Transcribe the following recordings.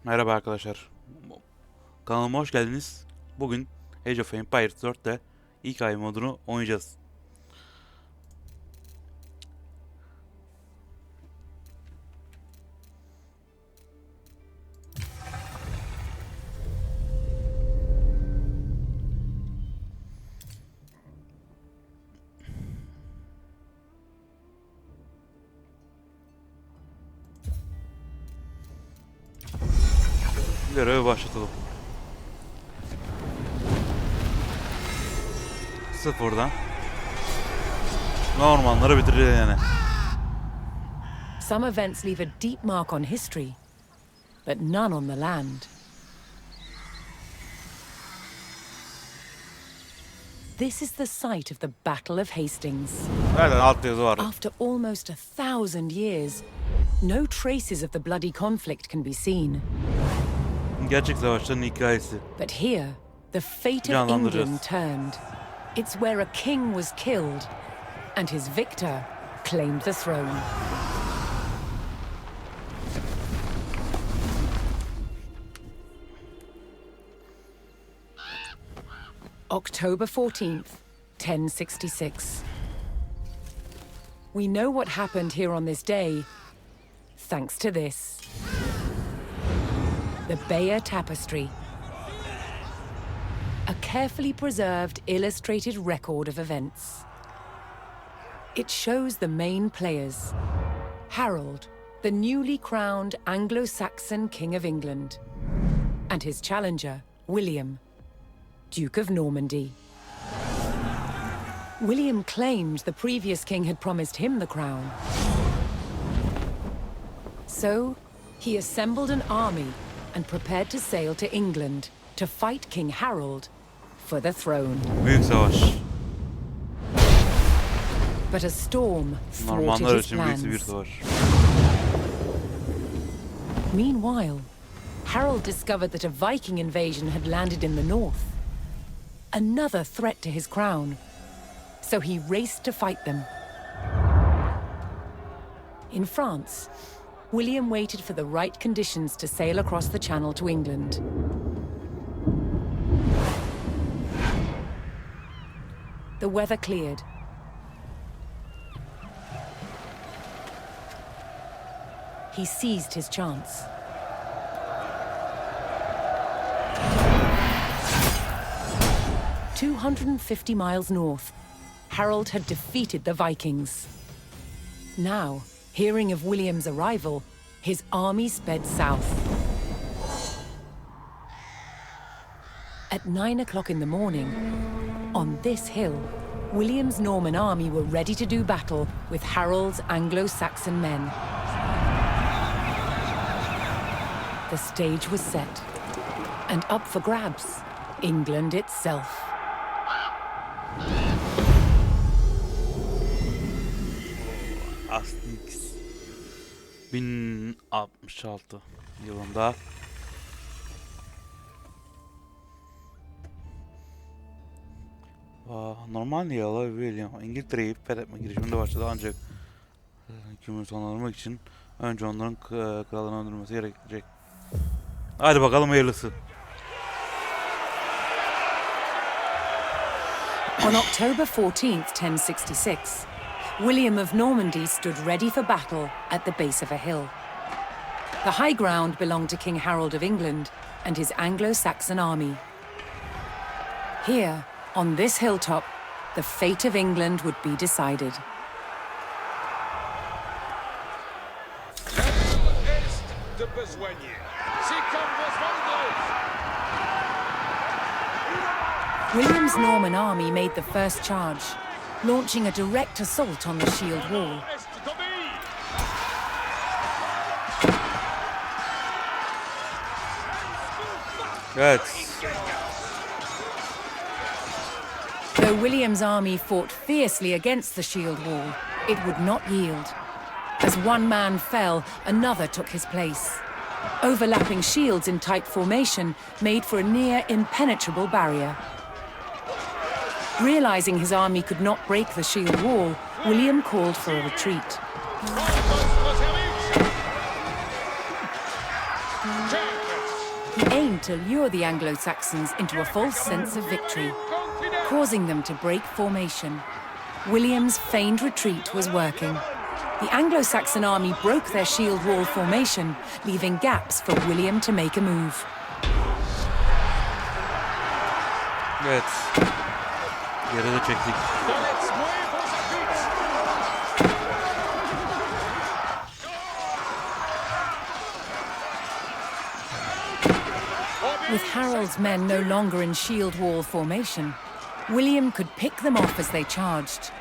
Merhaba arkadaşlar. Kanalıma hoş geldiniz. Bugün Age of Empires 4'te hikaye modunu oynayacağız. Görevi başlatalım. Sıfırdan. Normanları bitireceğiz yani. Some events leave a deep mark on history, but none on the land. This is the site of the Battle of Hastings. Nereden alt yazı var? After almost 1,000 years, no traces of the bloody conflict can be seen. Gerçek savaşların hikayesi. But here, the fate of England turned. It's where a king was killed, and his victor claimed the throne. October 14th, 1066. We know what happened here on this day, thanks to this. The Bayeux Tapestry. A carefully preserved, illustrated record of events. It shows the main players. Harold, the newly crowned Anglo-Saxon King of England, and his challenger, William, Duke of Normandy. William claimed the previous king had promised him the crown. So, he assembled an army and prepared to sail to England to fight King Harold for the throne. Büyük savaş. But a storm thwarted Normanlar his için büyük bir plans. savaş. Meanwhile, Harold discovered that a Viking invasion had landed in the north. Another threat to his crown. So he raced to fight them. In France, William waited for the right conditions to sail across the Channel to England. The weather cleared. He seized his chance. "250 miles north, Harold had defeated the Vikings. Now, hearing of William's arrival, his army sped south. At 9 o'clock in the morning, on this hill, William's Norman army were ready to do battle with Harold's Anglo-Saxon men. The stage was set, and up for grabs, England itself. Asterix 1066 yılında Normandiyalı William İngiltere'yi fethetme girişiminde başladı ancak hükümünü sonlandırmak için önce onların kralını öldürmesi gerekecek. Hadi bakalım hayırlısı. On October 14th, 1066, William of Normandy stood ready for battle at the base of a hill. The high ground belonged to King Harold of England and his Anglo-Saxon army. Here, on this hilltop, the fate of England would be decided. William's Norman army made the first charge, launching a direct assault on the shield wall. Evet. Though William's army fought fiercely against the shield wall, it would not yield. As one man fell, another took his place. Overlapping shields in tight formation made for a near impenetrable barrier. Realizing his army could not break the shield wall, William called for a retreat. to lure the Anglo-Saxons into a false sense of victory, causing them to break formation. William's feigned retreat was working. The Anglo-Saxon army broke their shield wall formation, leaving gaps for William to make a move. Evet. Yere de çektik. With Harold's men no longer in shield wall formation, William could pick them off as they charged.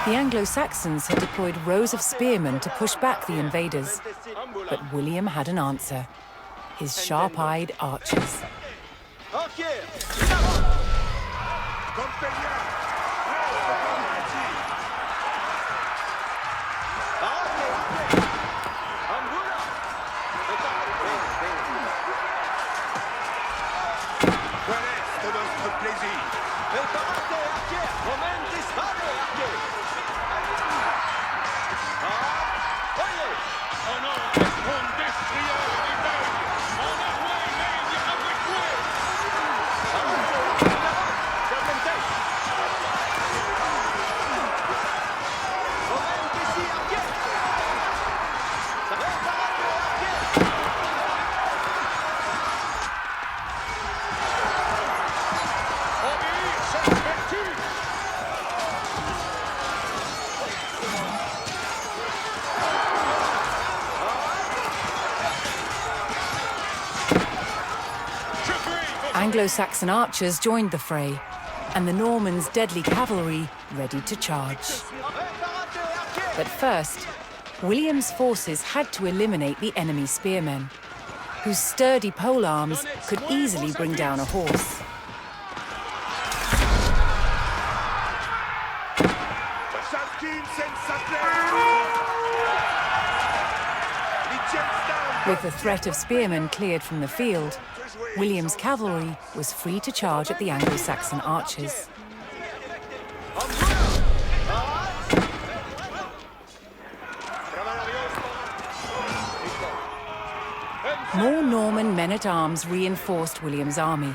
The Anglo-Saxons had deployed rows of spearmen to push back the invaders, but William had an answer: his sharp-eyed archers. Anglo-Saxon archers joined the fray, and the Normans' deadly cavalry ready to charge. But first, William's forces had to eliminate the enemy spearmen, whose sturdy polearms could easily bring down a horse. With the threat of spearmen cleared from the field, William's cavalry was free to charge at the Anglo-Saxon archers. More Norman men-at-arms reinforced William's army.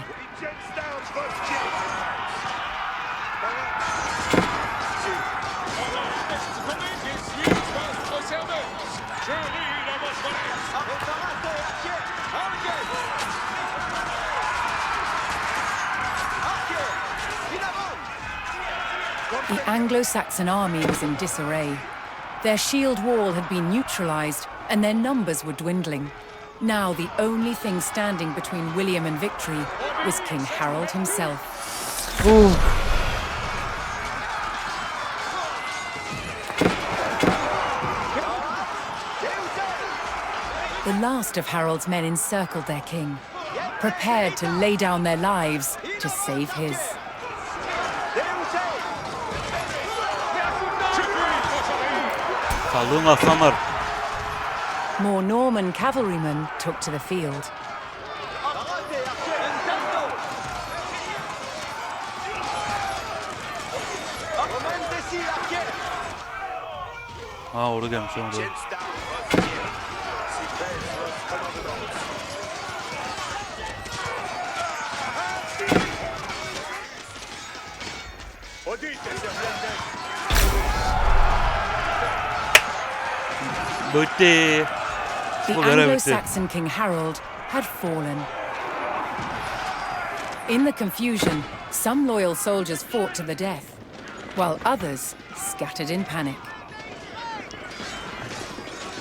The Anglo-Saxon army was in disarray. Their shield wall had been neutralized, and their numbers were dwindling. Now the only thing standing between William and victory was King Harold himself. Ooh. The last of Harold's men encircled their king, prepared to lay down their lives to save his. Saldırın aslanlar. More Norman cavalrymen took to the field. Orada gelmiş orada. Bitti. The Anglo-Saxon King Harold had fallen. In the confusion, some loyal soldiers fought to the death, while others scattered in panic.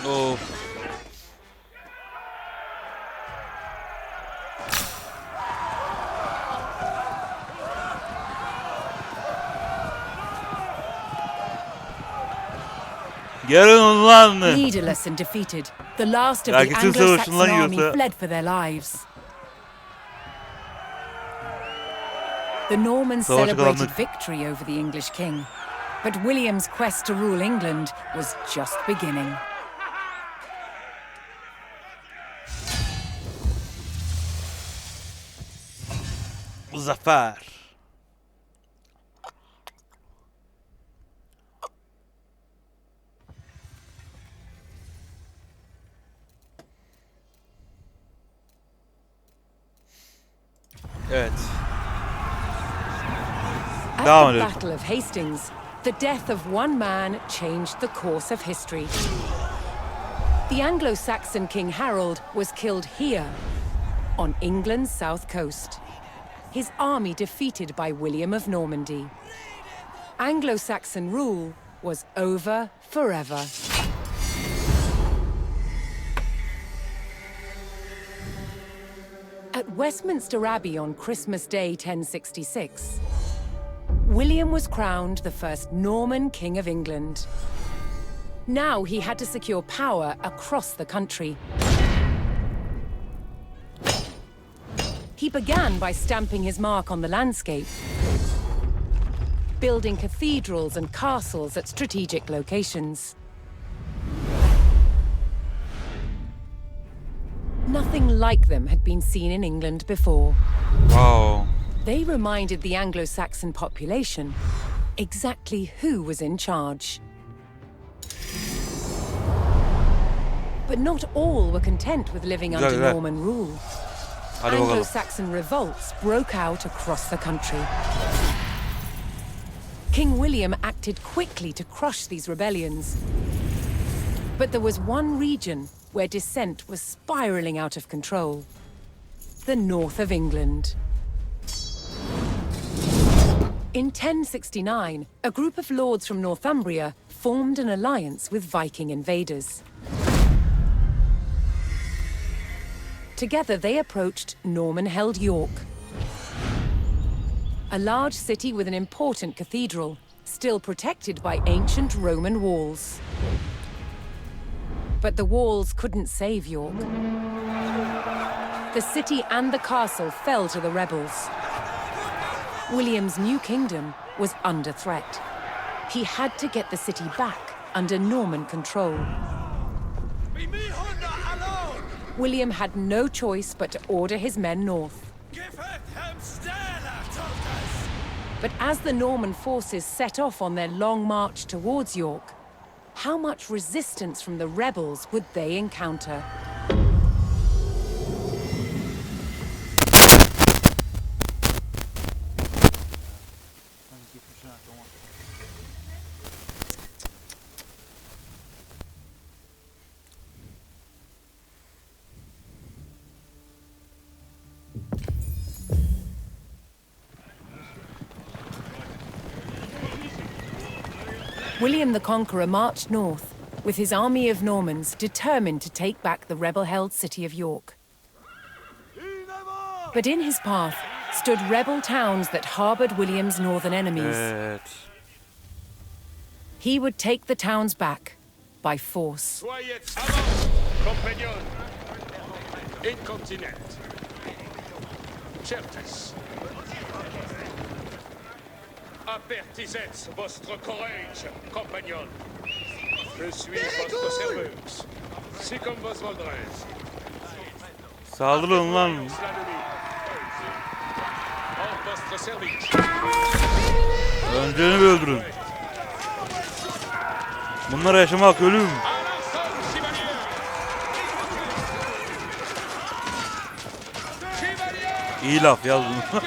Oh. Gelin lan. Leaderless and defeated, the last of Ya the gitsin Anglo-Saxon savaşın lan army yoksa. fled for their lives. The Normans Savaşı celebrated kazandık. victory over the English king, but William's quest to rule England was just beginning. Zafer. Evet. At Devam the edelim. Battle of Hastings, the death of one man changed the course of history. The Anglo-Saxon King Harold was killed here, on England's south coast. His army defeated by William of Normandy. Anglo-Saxon rule was over forever. At Westminster Abbey on Christmas Day 1066, William was crowned the first Norman King of England. Now he had to secure power across the country. He began by stamping his mark on the landscape, building cathedrals and castles at strategic locations. Nothing like them had been seen in England before. Wow. They reminded the Anglo-Saxon population exactly who was in charge. But not all were content with living under Güzel. Norman rule. Hadi bakalım. Anglo-Saxon revolts broke out across the country. King William acted quickly to crush these rebellions. But there was one region where dissent was spiraling out of control: the north of England. In 1069, a group of lords from Northumbria formed an alliance with Viking invaders. Together, they approached Norman-held York, a large city with an important cathedral, still protected by ancient Roman walls. But the walls couldn't save York. The city and the castle fell to the rebels. William's new kingdom was under threat. He had to get the city back under Norman control. William had no choice but to order his men north. But as the Norman forces set off on their long march towards York, how much resistance from the rebels would they encounter? William the Conqueror marched north, with his army of Normans determined to take back the rebel-held city of York. But in his path stood rebel towns that harbored William's northern enemies. Evet. He would take the towns back by force. Soyez avant, compagnons. Incontinent. Certes. Apertisez votre courage, compagnons. Je suis votre serveuse. Si comme vos voldrez. Saldırın lan. En votre service. Önceni bir öldürün. Bunlara yaşamak ölüm. İyi laf yaz bunu.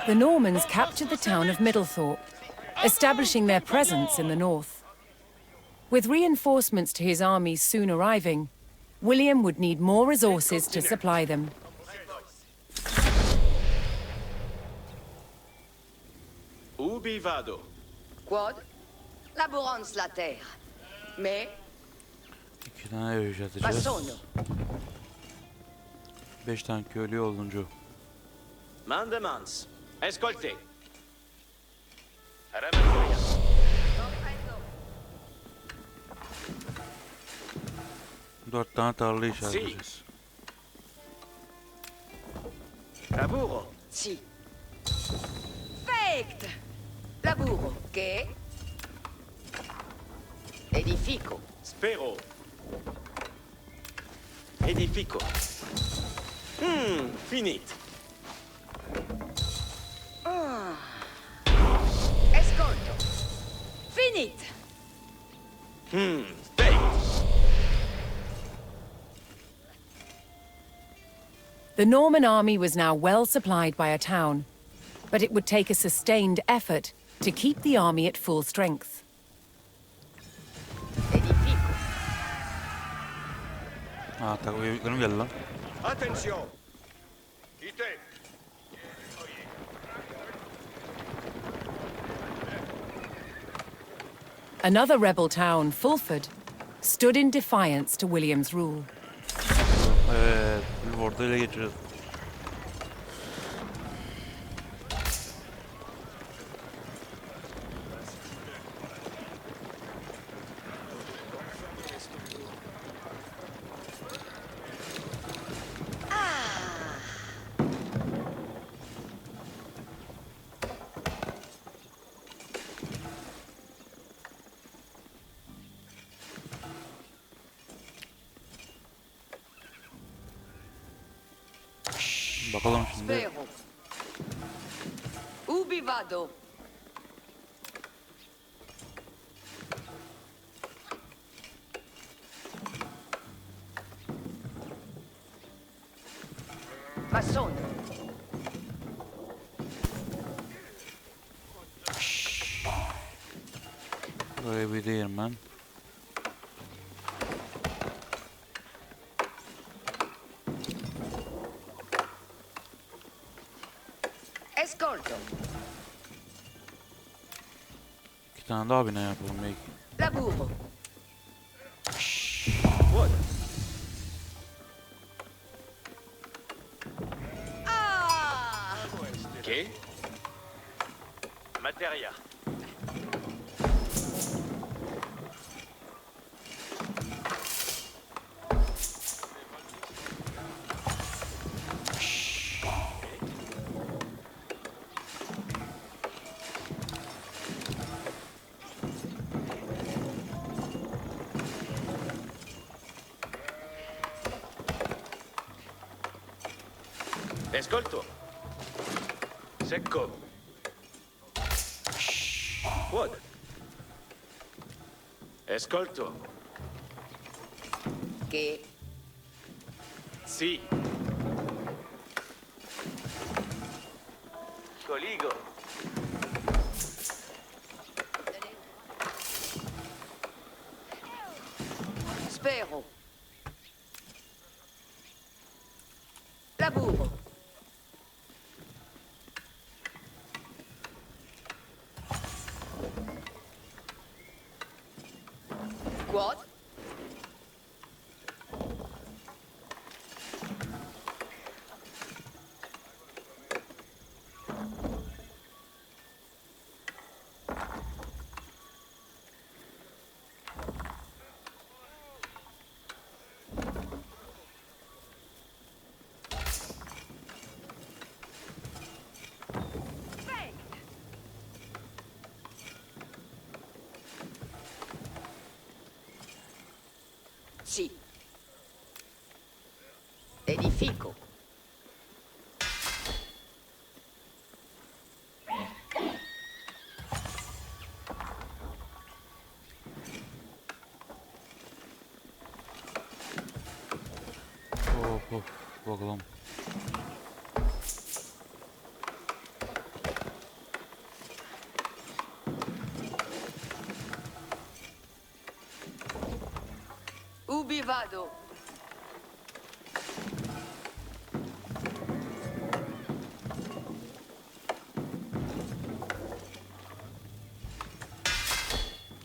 The Normans captured the town of Middlethorpe, establishing their presence in the north. With reinforcements to his armies soon arriving, William would need more resources to supply them. Ubi vado? Quod? Laborans la terre. Mais, 2 tane ev ma yaşatacağız. sono. 5 tane köylü yoluncu. Mandemans. Escolte. Ramateria. 4 tane tarla Si. işaretleyeceğiz. Lavoro. Sì. Fect! Laburo. Che? Edifico. Spero. Edifico. Finit. Escolto. Finit. Fake. The Norman army was now well supplied by a town, but it would take a sustained effort to keep the army at full strength. Edifico. Takım üyeliklerim geldi lan. Attention. Ite. Another rebel town, Fulford, stood in defiance to William's rule. Evet. Orada ele geçiriyoruz. Bakalım şimdi. Spero. Ubi vado? Mason. Böyle bir değirmen. Escolto. 2 tane daha bina yapalım belki. Laburo. What? Ah! Che? Materia. Escolto. Secco. What? Escolto. Che? Sì. Coligo. Spero. Laburo. Quod? Sì. Edifico. Of bakalım. Ubi vado?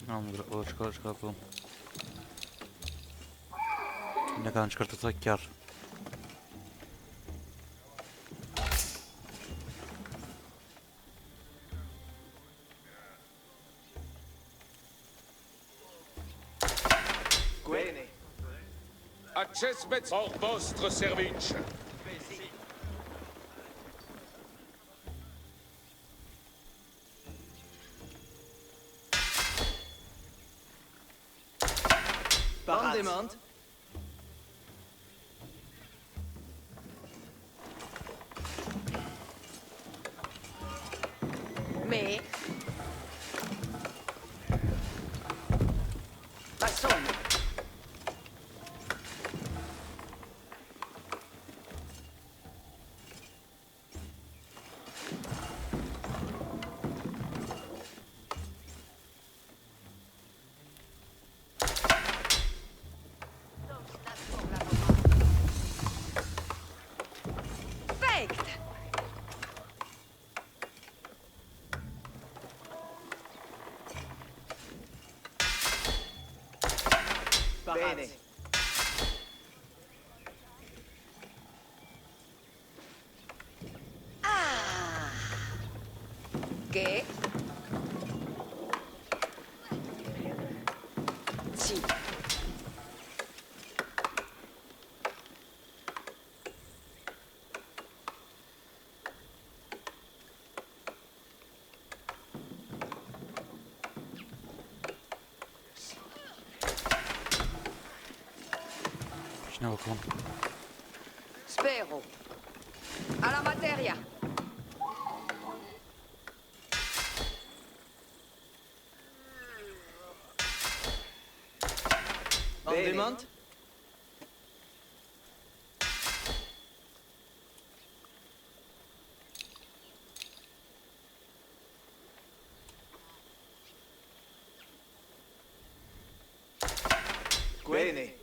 Tamamdır. O çıkartalım. Ne kadar çıkartırsak kar. Accesmet for vostre service. On demand. Mais... Passons. Perfect. Bene. Che? Sì. İşine bakalım. Spero. Alla materia. On demand. Bene.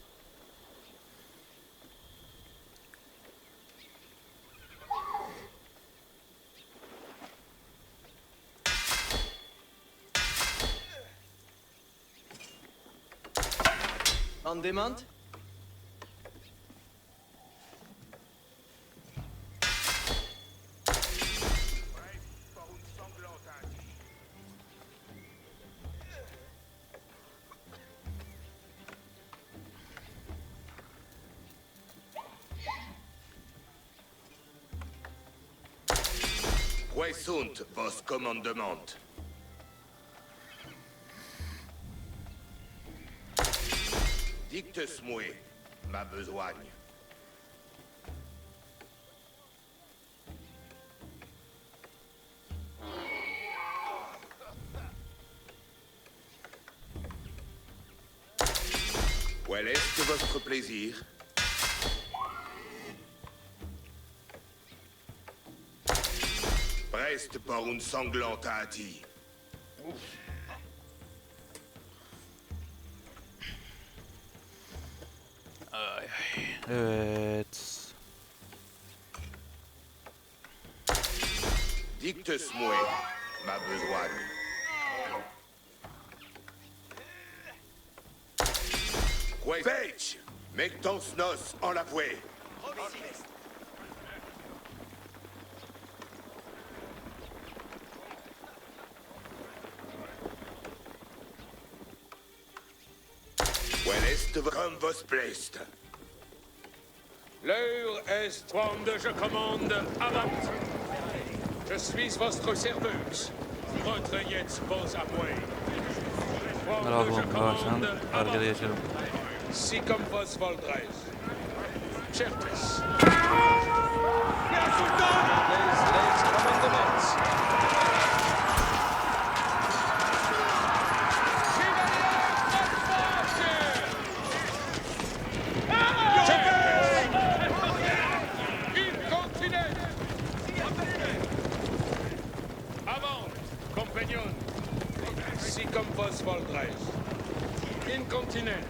On demand. Où sont vos commandements? Dicte-moi ma besogne. Quel est votre plaisir? Preste pour une sanglante hâtie. Evet. Dicte-moi ma besogne. Page, mets ton snos en la vouée. Quel est comme vos plaistes? L'heure est prendre, je commande, avant. Je suis votre serveuse. Votre yet pose à moi. Bravo, Je sen commande, arkada avant. geçelim. Si comme vos voldres. Certes. Les commandements. Avant, compagnon. Si comme vos voldres. Incontinent.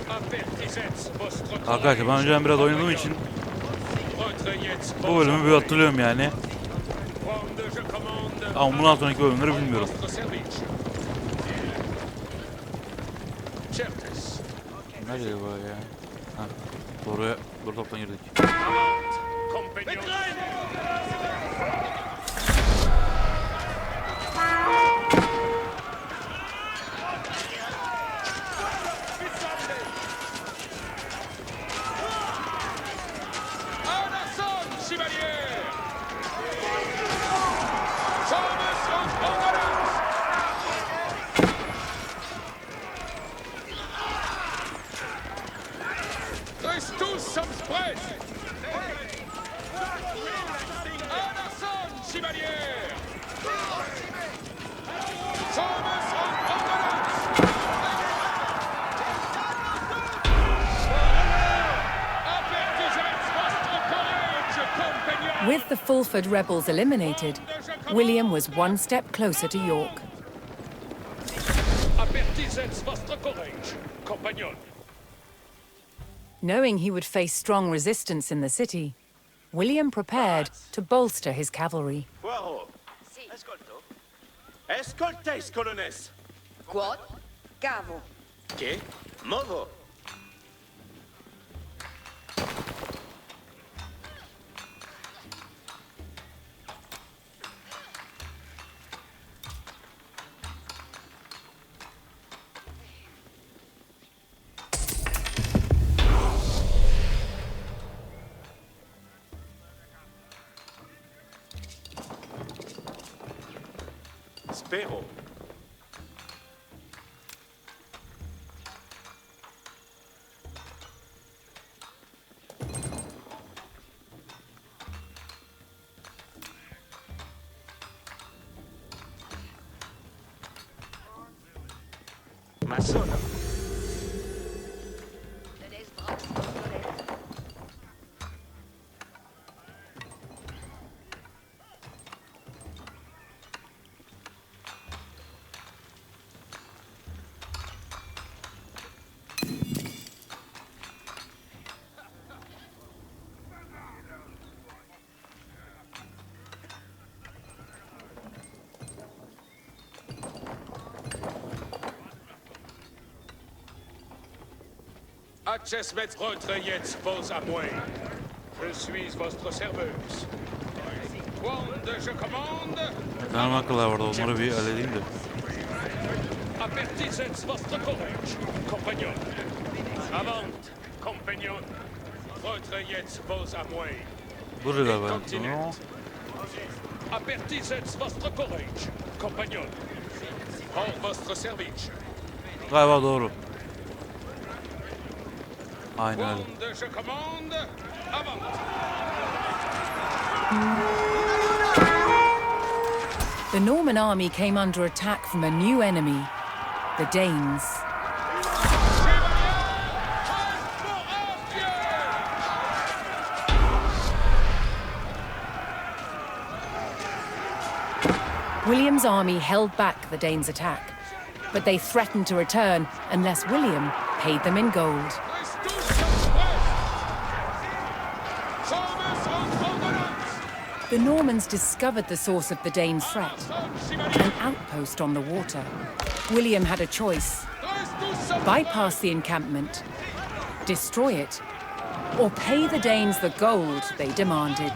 Apertisets vostre Arkadaşlar ben önceden biraz oynadığım için bu bölümü bir hatırlıyorum yani. Ama bundan sonraki bölümleri bilmiyorum. Nerede bu ya? Ha, doğru toptan girdik. Nous sommes prêts. À la sonne, chevalier. Sommes en ordonnance. Apertisez votre courage, compagnons. With the Fulford rebels eliminated, William was one step closer to York. Apertisez votre courage, compagnons. Knowing he would face strong resistance in the city, William prepared to bolster his cavalry. Poirot. Escolto. Escoltes, colones. Quod? Cavo. Que? Movo. Spero. Masona. Acces met retraietz vos à moi. Je suis votre serveuse. Quand je commande, Benim akıllar vardı, onları bir halledeyim de. apertisez votre courage, compagnon. Avant, compagnon. Retraietz vos à moi. Burada galiba. Continue. Tamam. Apertisez votre courage, compagnon. Hors votre service. Galiba doğru. Aynen öyle. Quand je commande, avant. The Norman army came under attack from a new enemy, the Danes. William's army held back the Danes' attack, but they threatened to return unless William paid them in gold. The Normans discovered the source of the Danes' threat, an outpost on the water. William had a choice: bypass the encampment, destroy it, or pay the Danes the gold they demanded.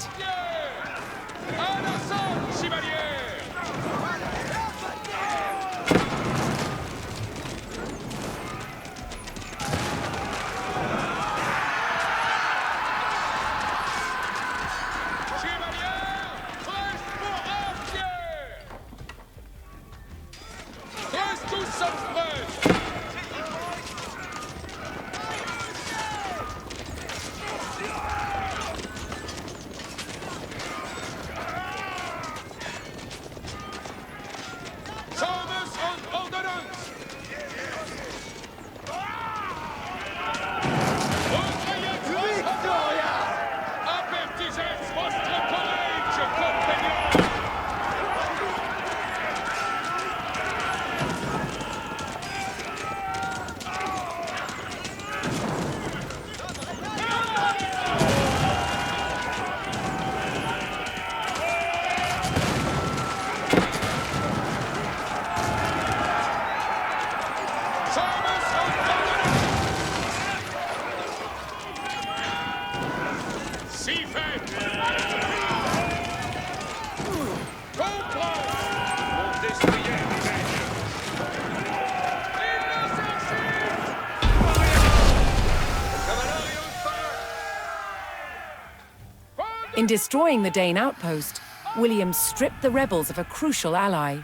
In destroying the Dane outpost, William stripped the rebels of a crucial ally.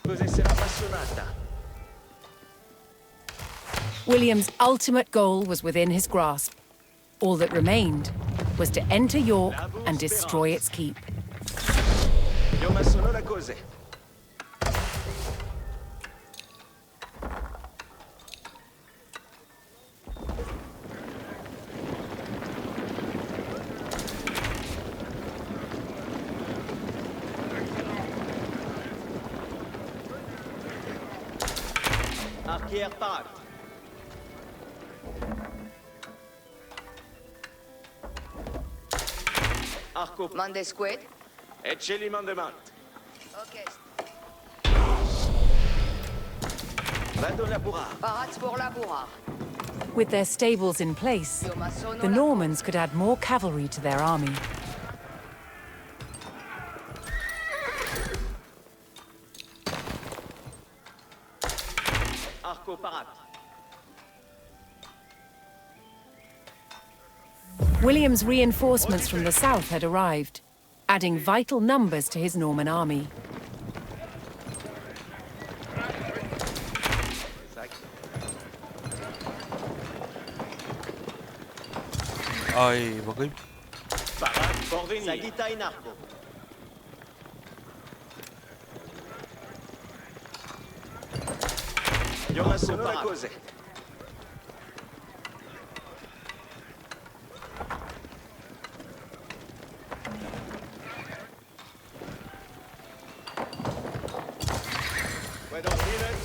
Cosa sarà appassionata? William's ultimate goal was within his grasp. All that remained was to enter York and destroy its keep. Io ma sono le cose. Archière part. Arco. Mande squid. Eccelli mandement. Ok. Vado laborar. Parats pour labourar. With their stables in place, Io ma sono the la- Normans could add more cavalry to their army. Arco parat. William's reinforcements from the south had arrived, adding vital numbers to his Norman army. Ay bakayım. Parat. Porvenir. Sagitta in arco. Io ma sono le cose. Puedo ordines.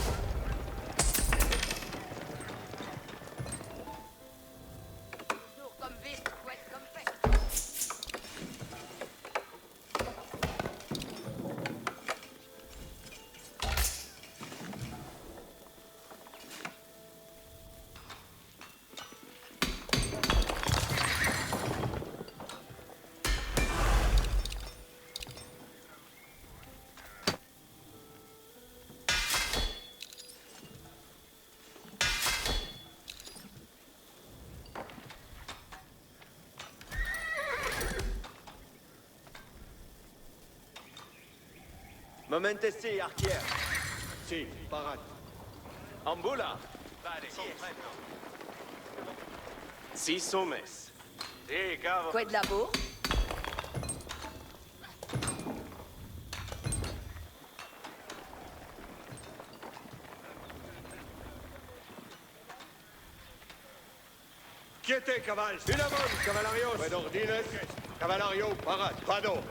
Tour comme vite, squid comme fait. Momentesi, archière. Sì, parat. Ambula. Si sommes. Sì, cavo. Quid labour. Quiete, caval. Cinnamon, cavalarios. Puedo ordines. Cavalario, parat. Pardon.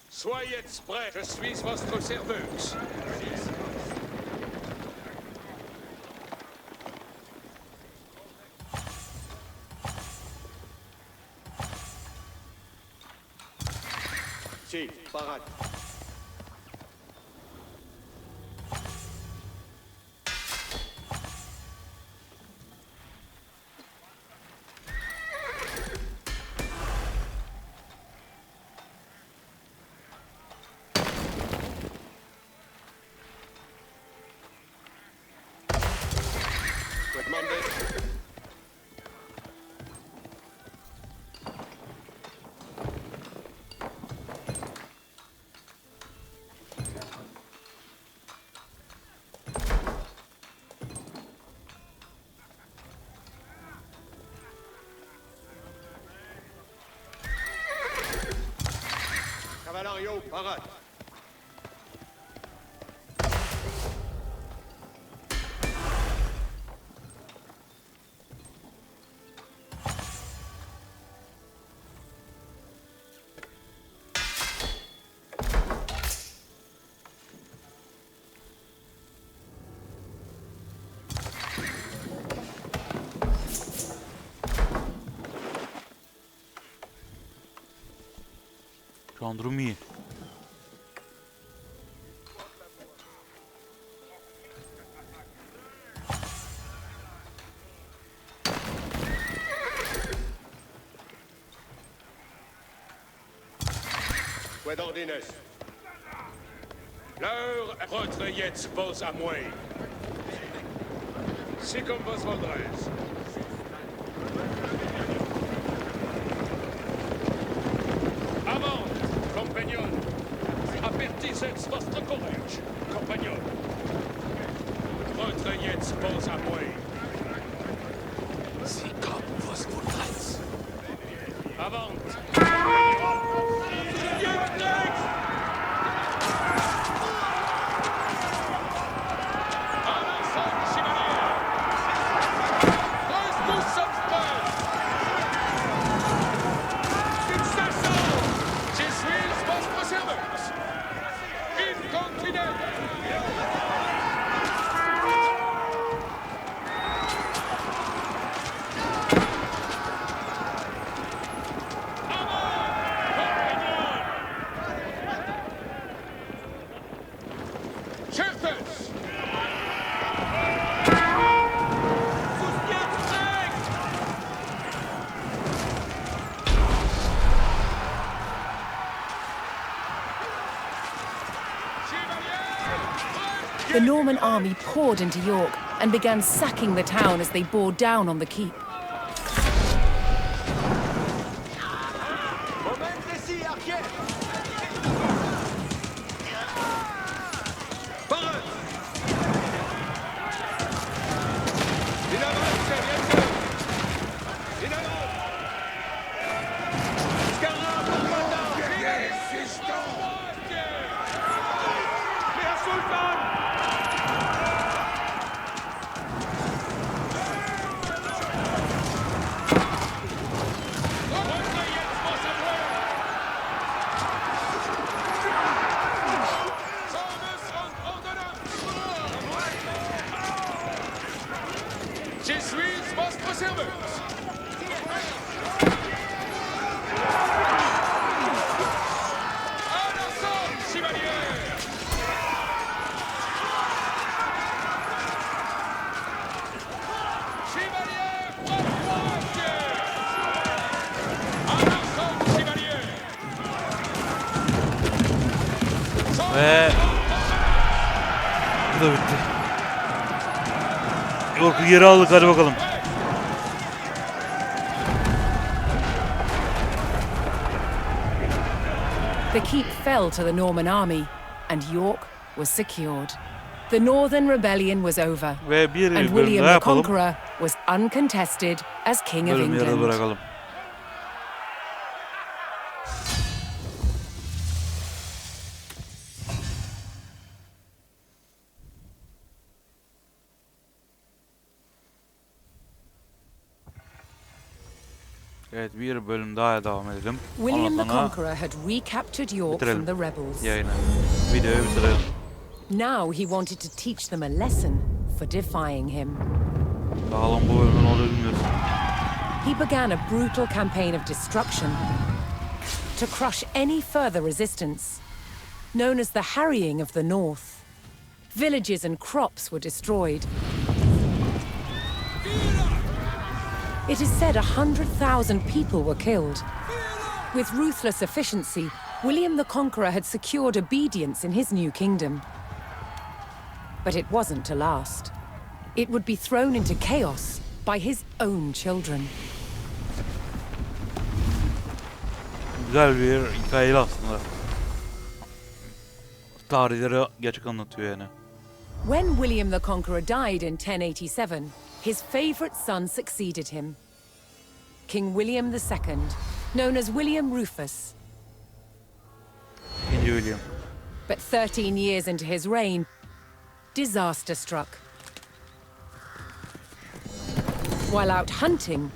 Soyez prêts, je suis votre serveuse. Si, parat. Demandez. Cavalario, parat. Şu an durum iyi. Puedo ordines. L'heure retrayez vos à moi. C'est comme vos voudrez. Avant! exerce votre courage, compagnon. Votre jetzt pose à moi. Sie kommen, was wohlreiz. Avant! The Norman army poured into York and began sacking the town as they bore down on the keep. Moment ici, arquère. Parade! In avance, bientôt! In avant! Scarra pour Mata! Résistance! Herr Sultan! Je suis votre serveuse. À l'assaut, chevalier! Chevalier, droite! À l'assaut, chevalier! Ve bu da bitti. York'u geri aldık, hadi bakalım. The keep fell to the Norman army, and York was secured. The Northern Rebellion was over, Ve bir and bölüm William daha the yapalım. Conqueror was uncontested as King of Bölümü yarıda England. bırakalım. Evet, bir bölüm daha devam edelim. William the Ondan sonra Conqueror had recaptured York from bitirelim the rebels. yayını. Videoyu bitirelim. Now he wanted to teach them a lesson for defying him. Bakalım bu bölümün olduğunu bilmiyoruz. He began a brutal campaign of destruction to crush any further resistance. Known as the Harrying of the North, villages and crops were destroyed. It is said 100,000 people were killed. With ruthless efficiency, William the Conqueror had secured obedience in his new kingdom. But it wasn't to last. It would be thrown into chaos by his own children. Güzel bir hikayeli aslında. Tarihleri gerçek anlatıyor yani. When William the Conqueror died in 1087, his favorite son succeeded him. King William II, known as William Rufus. İkinci William. But 13 years into his reign, disaster struck. While out hunting,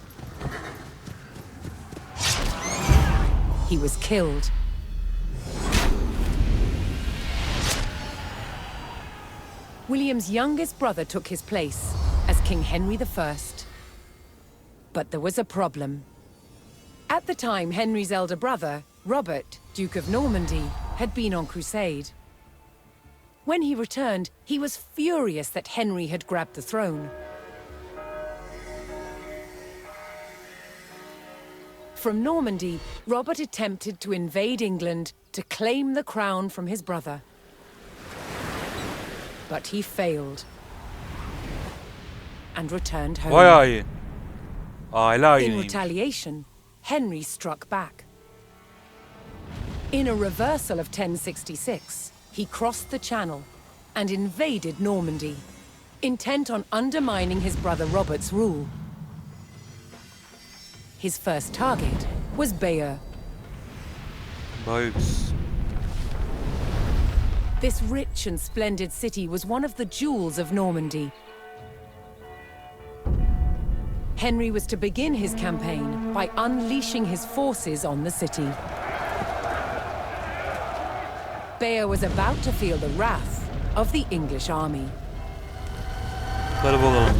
he was killed. William's youngest brother took his place as King Henry I. But there was a problem. At the time, Henry's elder brother, Robert, Duke of Normandy, had been on crusade. When he returned, he was furious that Henry had grabbed the throne. From Normandy, Robert attempted to invade England to claim the crown from his brother. But he failed and returned home. Bayağı iyi. Aile In ayiniymiş. retaliation, Henry struck back. In a reversal of 1066, he crossed the Channel and invaded Normandy, intent on undermining his brother Robert's rule. His first target was Bayeux. Bayeux. This rich and splendid city was one of the jewels of Normandy. Henry was to begin his campaign by unleashing his forces on the city. Bayeux was about to feel the wrath of the English army. Hadi bakalım.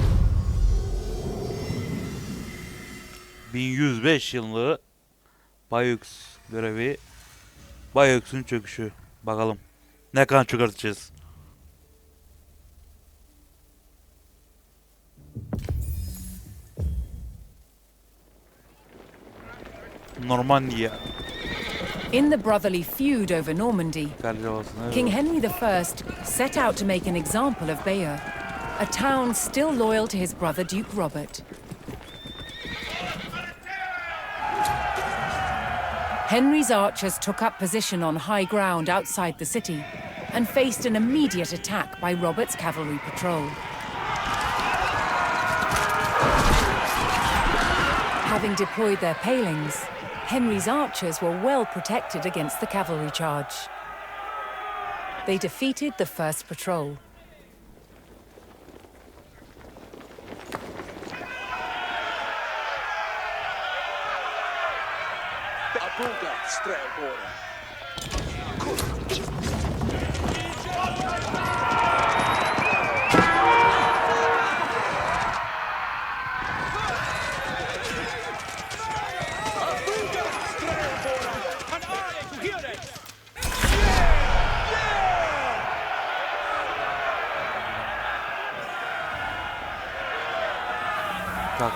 1105 yılı Bayeux görevi. Bayeux'un çöküşü. Bakalım. Ne kan çökerteceğiz? Normandia. In the brotherly feud over Normandy, King Henry I set out to make an example of Bayeux, a town still loyal to his brother Duke Robert. Henry's archers took up position on high ground outside the city and faced an immediate attack by Robert's cavalry patrol. Having deployed their palings, Henry's archers were well protected against the cavalry charge. They defeated the first patrol.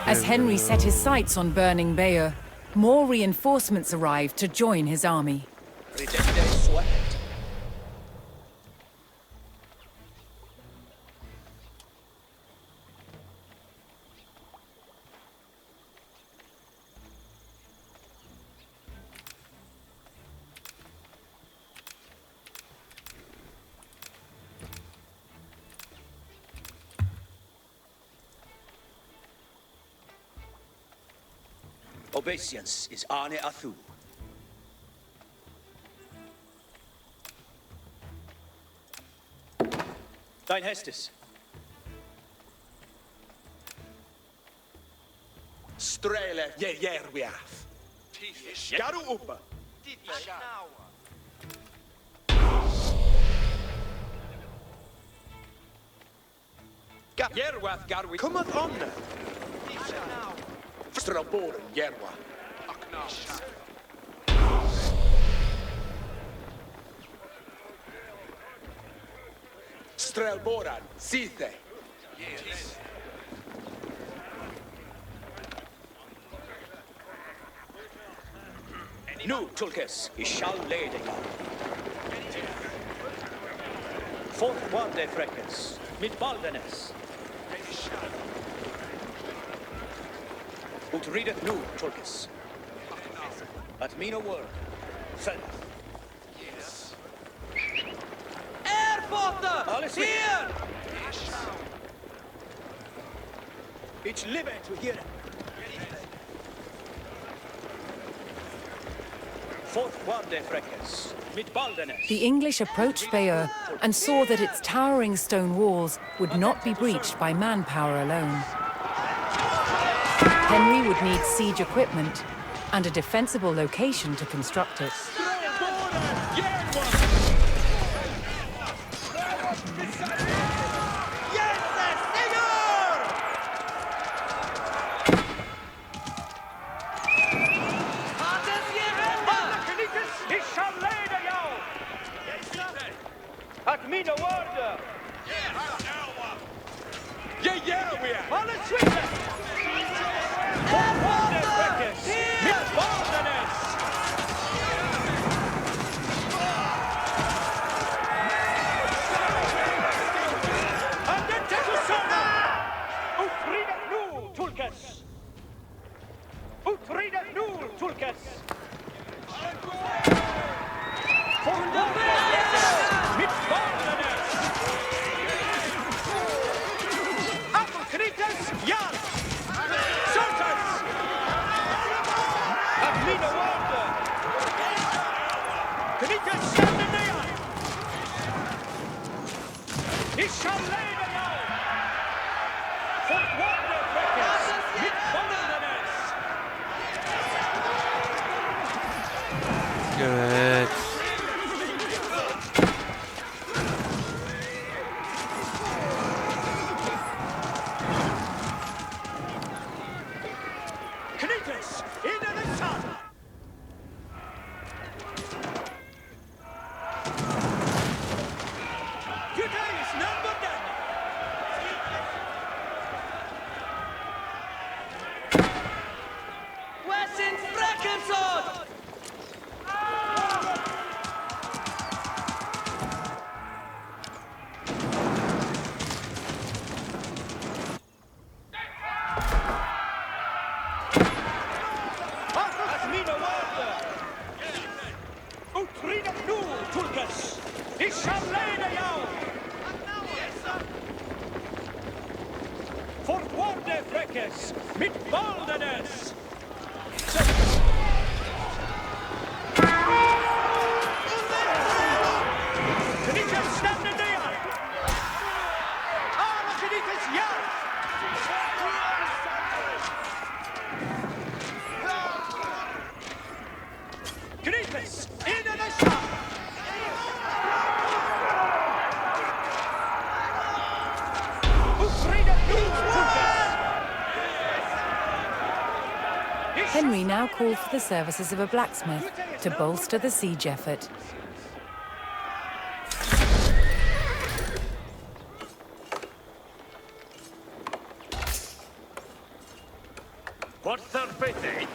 As Henry set his sights on burning Bayeux, more reinforcements arrived to join his army. Obeisance is Arne Athu. Dein Hestes. Strele Jerviath. Garu Upa. Jerwath Garwi. Cometh on. Straboren Jerwa. Strelboran, Sithe. Yes. Nu, Tulkes, I shall lay dig. Fort Wande Freckes, mit Baldenes. Ut readet nu, Tulkes. At mina word, Self. Yes. Erfata! Alles here! Ich live to hear it. Fort Wande Freckes, mit Baldenes. The English approached Bayeux and saw that its towering stone walls would not be breached by manpower alone. Henry would need siege equipment and a defensible location to construct it. Knickers stand in the eye! Ich shall lay the yard! For wonder breakers, mit Bondenes! Evet. Knickers, into the sun! Today is number done! Was in Freckensohn? As mina wörter! Utrida nu, Turkes! Ich shall lay the yard! For wonder breakers, mit Bondenes! Knickers stand in the eye! Alla Knickers yard! Knickers, into the sun! Utrida nu, Turkes! Henry now called for the services of a blacksmith to bolster the siege effort. What's their pity?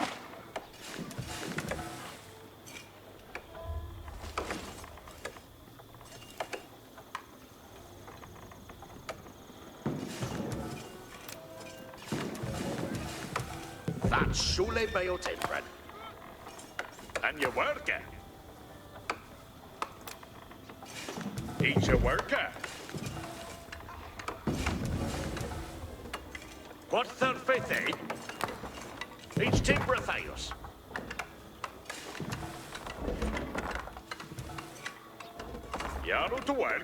That's surely by your timber. And you worker. Each a worker. What's their pity? Each timber Theos. You're to work.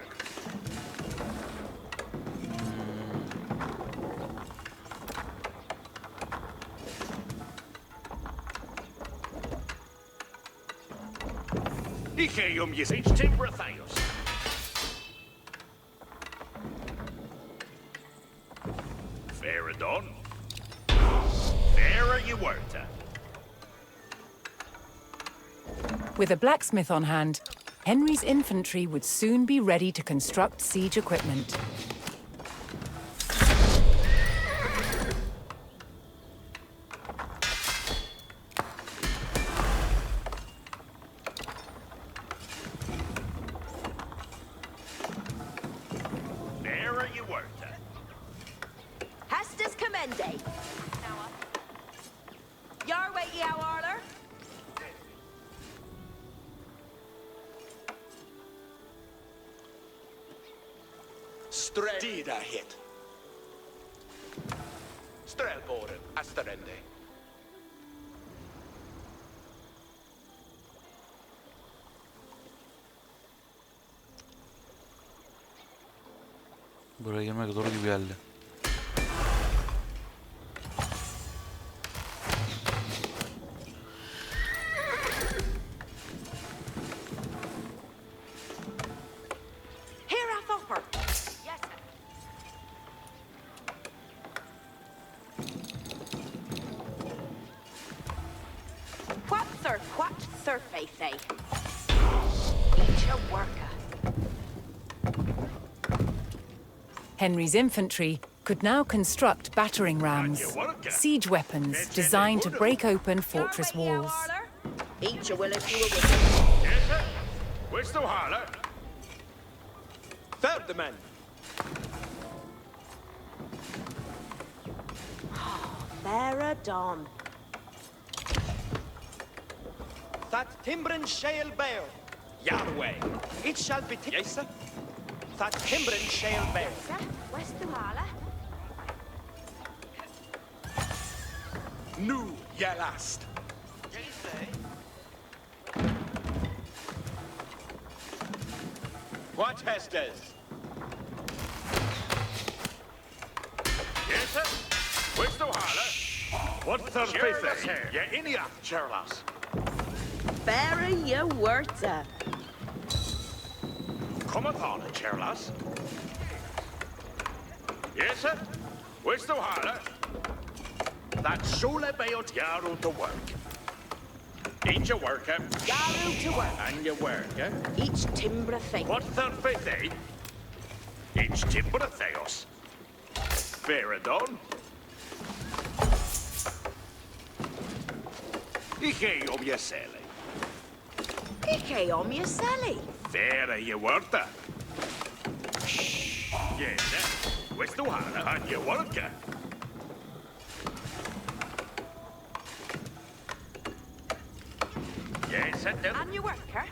Hikaye is each timber Theos. Fair done. Fair you were. With a blacksmith on hand, Henry's infantry would soon be ready to construct siege equipment. Fair you were. Hastus commende. Your way, you Arler. Stredida hit. Strelboren, Asterende. Buraya girmek zor gibi geldi. Here a thopper. Yes, sir. Quat surface. Each a worker. Henry's infantry could now construct battering rams, siege weapons designed to break open fortress Your way, you walls. Arler. Each a will if you will. Yes, sir. Where's the harler? Third man. Vera Dawn. That timbren shall bear. Yahweh. It shall be yes, sir. That timbren shall bear. Sir, where's the Arler? Nu, Yelast. What Hestes? Yes, sir? Where's the holler? What the Sheriff, Yeah, Inia, Charlas. Better you worta. Come upon it, Charlas. Yes, sir? Where's the holler? That Sole Bayot Yaru to work. Ain't you worker? Yaru to work. And you work, eh? Each timbre thing. What the fete? Each timber theos. Feridon. Ike obiesele. Ike om your selly. Fere je worta. Yes, where's the one? And you work. Yes, And you worker.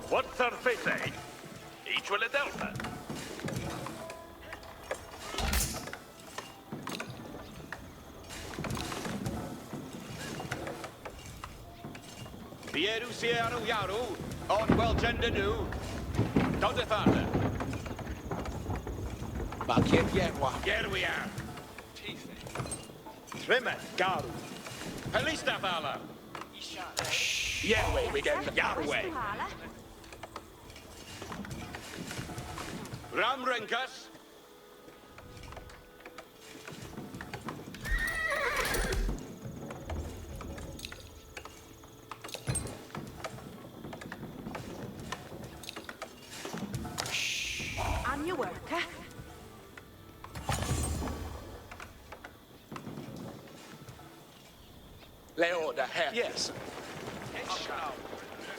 what the fete? Each will a delta. Bieru Sierra Yaru, on well gender new. Don't father. Bakir Yerwa. Here we are. Trimmer Garu. Halista fella. Yerway we get Where's Yarway. the holler? Ramrinkas. And you worker. Leo the hair. Yes.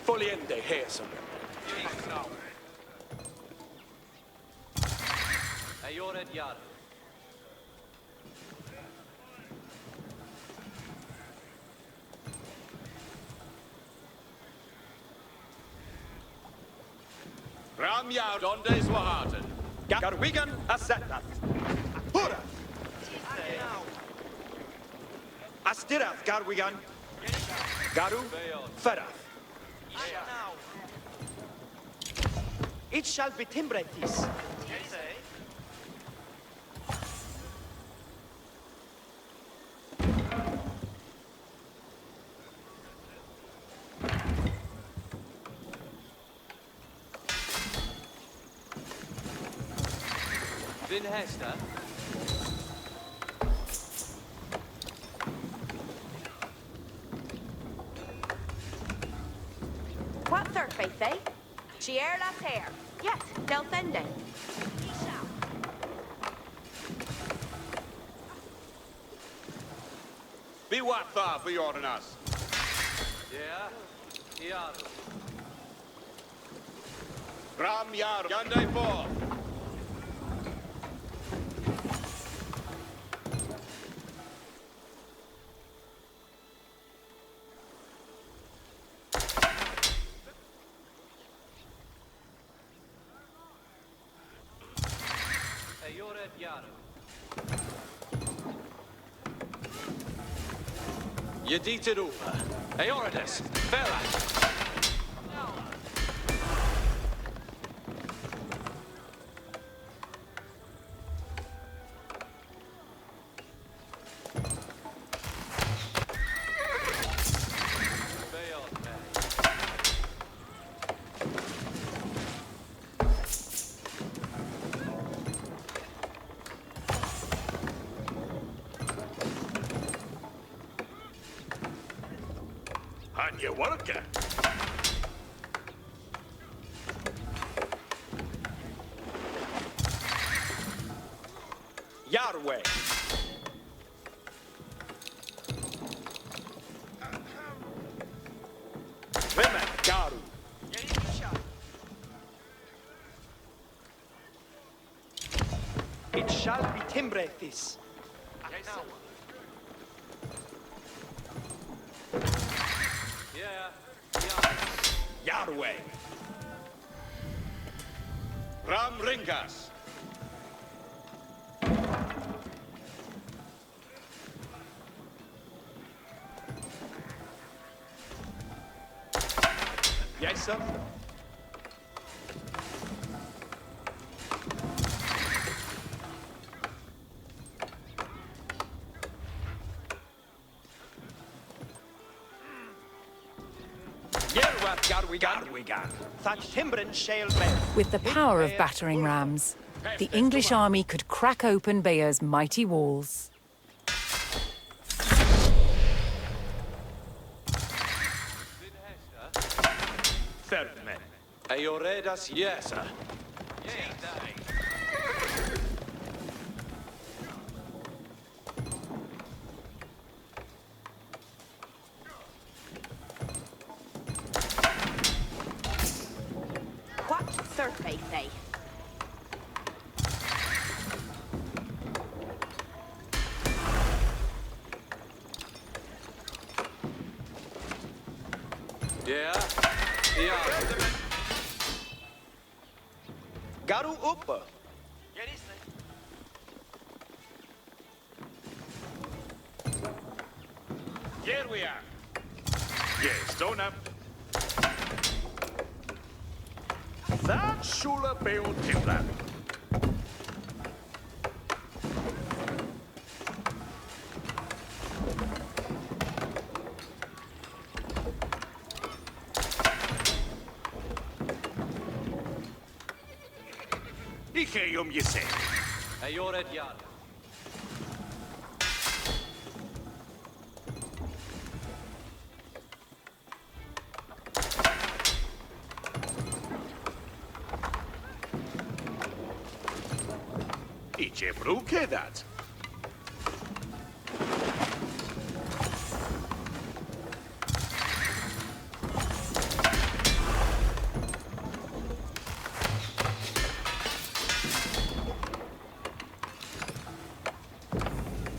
Fully in the hair, sir. Ayored Yar. Ram Yard on days Waharton. Garwigan Asetnat. Hurra! Astirath Garwigan. Garu Ferath. It shall be Timbretis. Vin Hester. What third faith, eh? Chier la terre. Yes, del tende. Be what thought for your us. Yeah. Yar. Ram Yard. Yonday Fall. Ayored Yar. Yedita Rupa. Ayoridus. Ferat. And you work. Yarway. Trimmer Garu. It shall be Timbretis. Yeah. Yarway. Ram Ringas. Yes, sir. Garwigan. That Timbrin shale bear. With the power of battering rams, the English army could crack open Bayer's mighty walls. Third men. Ayoredas, yes, sir. What survey say? Yeah. Garu upp. Here we are. Yes, don't have. That Shula Beo Timlan. Ike yese. Ayored yard. Ice bruke dat.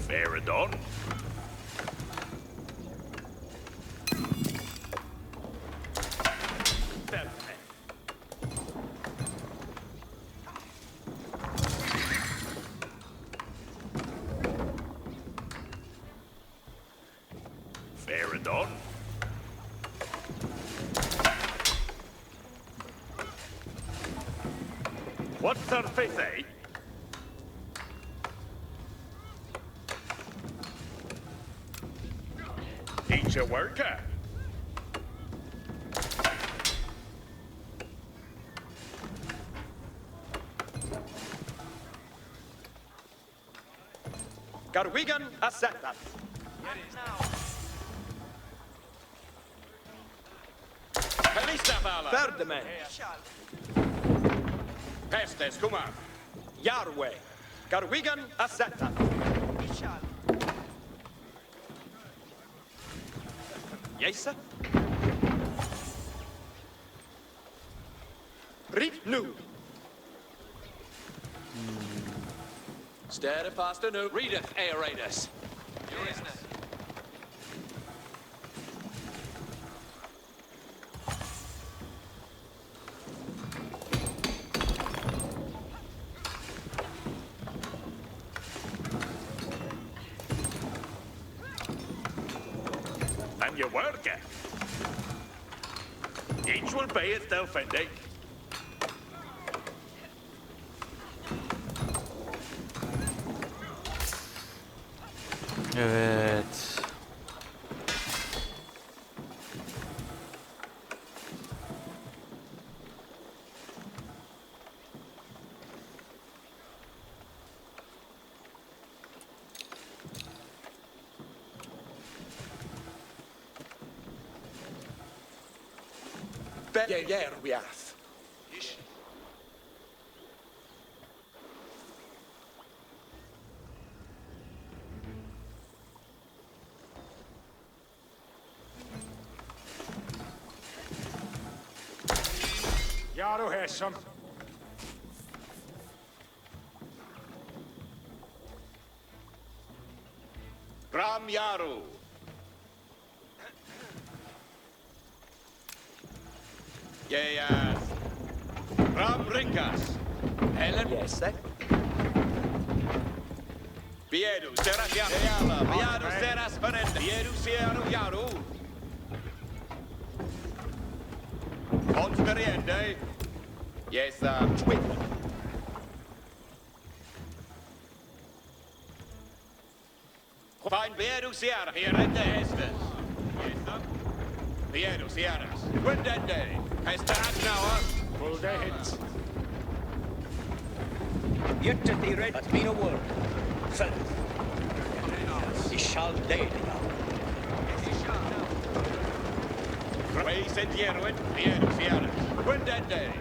Fair done. Fair done. What's their faith, eh? Each a worker. Garwigan ascendant. Third men. Pestes, come on. Yarway. Garwigan ascendant. Yes, sir. Read new. Stare past no readeth aeratus. And you work it. Each will pay its defending. Evet. Yerwiath. Yaru Hesham. Ram Yaru. Yes. Ram Rinkas. Helen. Yes, sir. Biedu, Seras Yaru. Biedu, Seras Fernandez. Biedu, Yaru Yaru. Riende. Yes, Wait. Fine, Vieru Sierra, Riende Estes. Yes, sir. Vieru Sierras. Wendende. Hester Agnauer. Full dead. Yet to the red has been a word. Sir. He shall dead now. Way Sentieruin. Vieru Sierras. Wendende.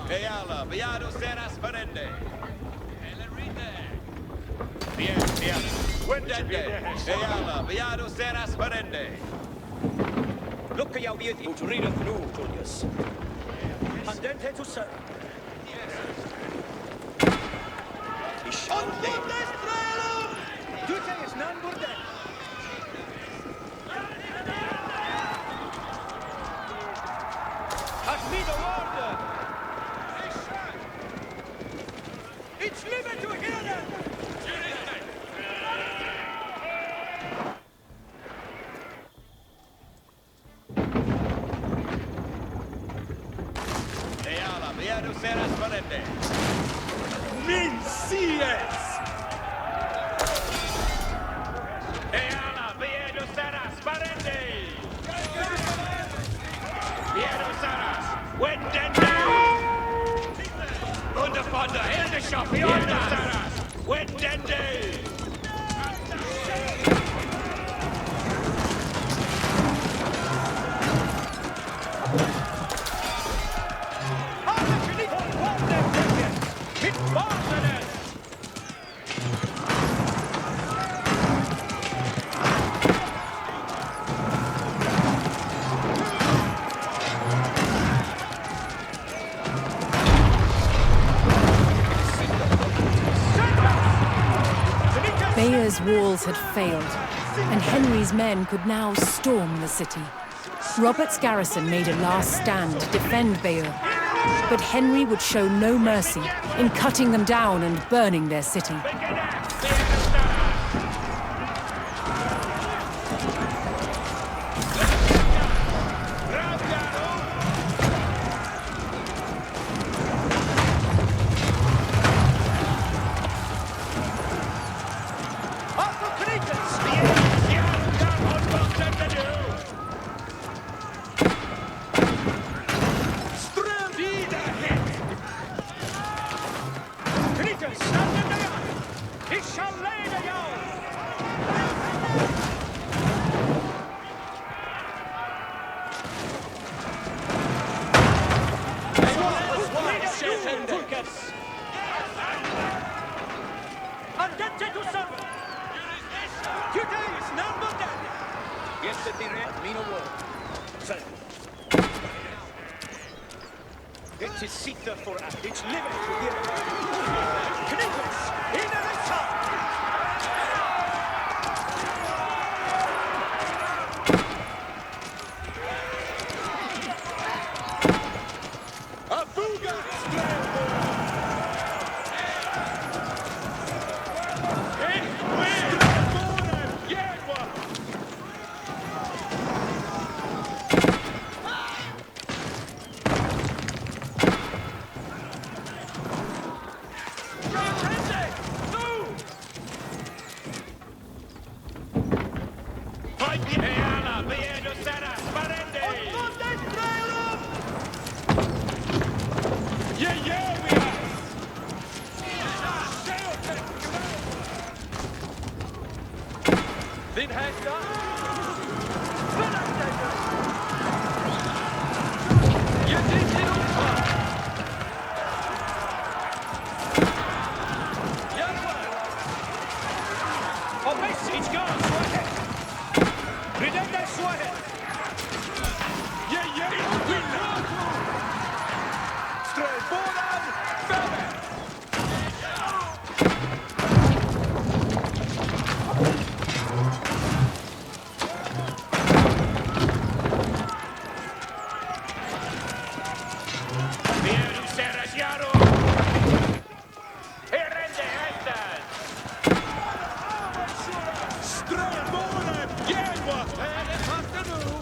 Eala, Viado Serras Ferende. Vieru Sierras. Wendende. Eala, Viado Serras Ferende. Look at your beauty to read it through, Julius. And then head to sir. He shall dead. Duty is none but dead. Has me the order. It's living to hear them. Eala, Viado Serras Ferende. Mincies! Eala, Viedo Serras Ferende. Viedo Serras. Wendende. Underfunder, Hildeshop, Viedo Serras. Wendende. Bayer's walls had failed, and Henry's men could now storm the city. Robert's garrison made a last stand to defend Bayeux, but Henry would show no mercy in cutting them down and burning their city. It's his seat for us. It's living to hear. Knickers, in the top.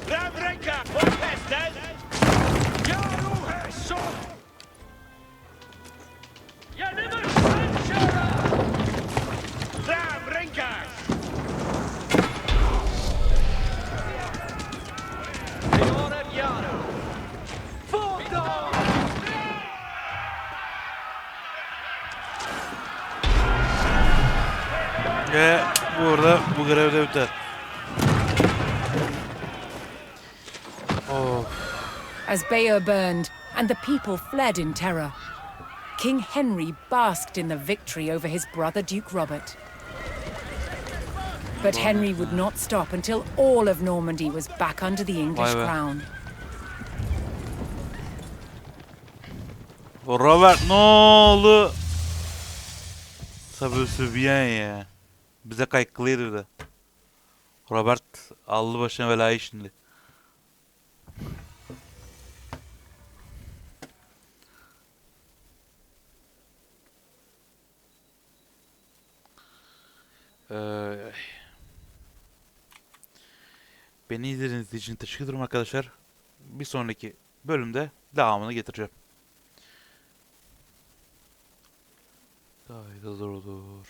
Ravrenka, what has that? Burada bu görev de biter. Oh. As Bayeux burned and the people fled in terror, King Henry basked in the victory over his brother Duke Robert. But Henry would not stop until all of Normandy was back under the English Vay be. crown. Robert ne oldu? Ça veut se bien ya. Bize kaykılıydı bir de. Robert aldı başına belayı şimdi. Beni izlediğiniz için teşekkür ederim arkadaşlar. Bir sonraki bölümde devamını getireceğim. Kayda durdur.